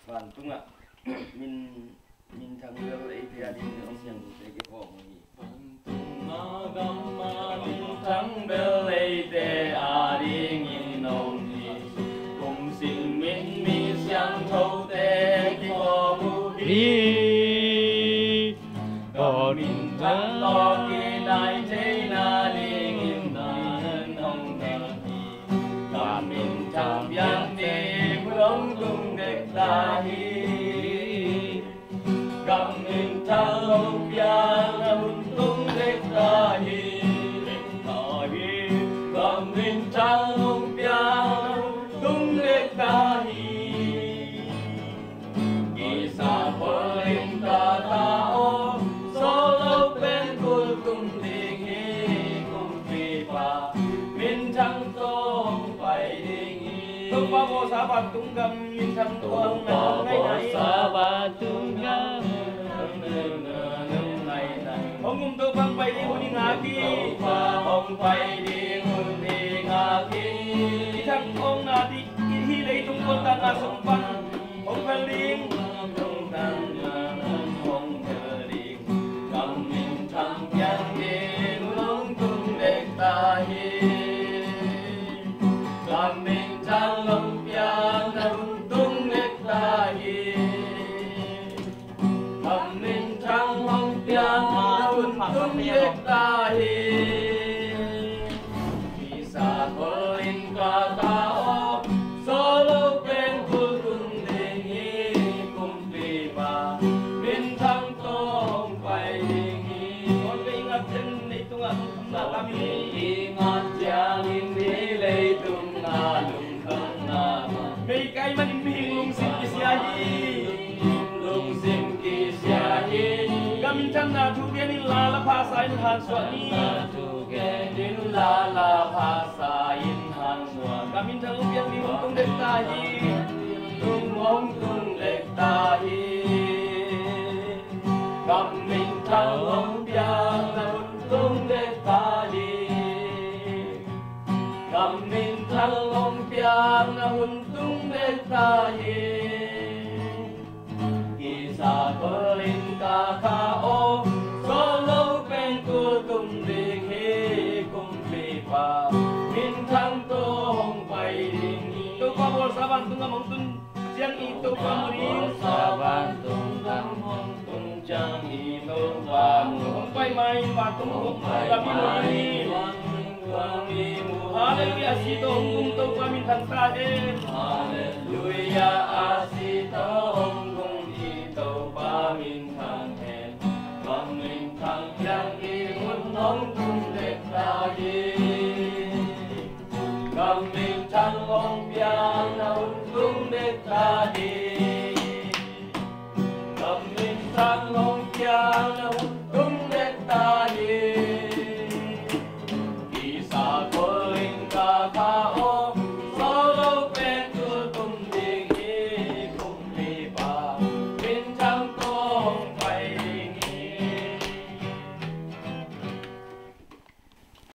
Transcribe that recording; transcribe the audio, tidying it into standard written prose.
Bạn Tung ạ. Mình thằng đưa lấy về đi nữa ông nhận cái vỏ mình. Bạn Tung mà gam mà mình thằng đưa lấy về đi nhìn ông đi. Cùng xin mình sang thâu tế cái vỏ đi. Còn mình thằng to kia này thế na đi nhìn nàn ông đi. Còn mình thằng biang đi ông tung đẹp ta hi. Cầm mình thang ông biang ông tung đẹp ta hi. Cầm mình thang ông biang tung đẹp ta hi. Isa paling ta tao solo bên cul tung ding hi kung phi pa min thang tong phải ding hi. Tung pa mo sahabat tunggam min thang tuang ngay này. Sahabat tunggam Hong tu bang pai di huni ngaki hong pai di huni ngaki thang ong na di hi lei tung kon ta na sumpang hong paling tung tang hong paling kam min thang yang di long tung dek ta hi kam min thang long piang na tung dek ta hi kam min thang long piang tung dek ta hi bisa kolin ka tao solo pen kulung ding hi kumpi pa min thang tong pai ding hi. Con phải ingat chân itu nga kami ingat yang ini leitung ngalung kana may kay manimhing lungsin kisyahi lungsin kisyahi kamin chan na thugen in lala phasa in han swani thugen in lala phasa in han swa kamin chan upiang di hong dek tahi tung hong tung dek tahi kamin chan upiang na tung dek tahi kamin chan upiang na tung dek tahi Isa pelin kakao solo pen ku tung ding hi kum pipa min thang tong pai ding hi. Tu pa bol saban tung among tun siang itu pamurin saban tung among tung jang itu pamung pai mai patung kami muri kami mu haleluya asito tung tu kami thang tahe haleluya asito min thang hen con mình thang yang đi muốn nóng tung đẹp ta đi con mình thang ông biang nào tung đẹp ta đi con mình thang ông biang nào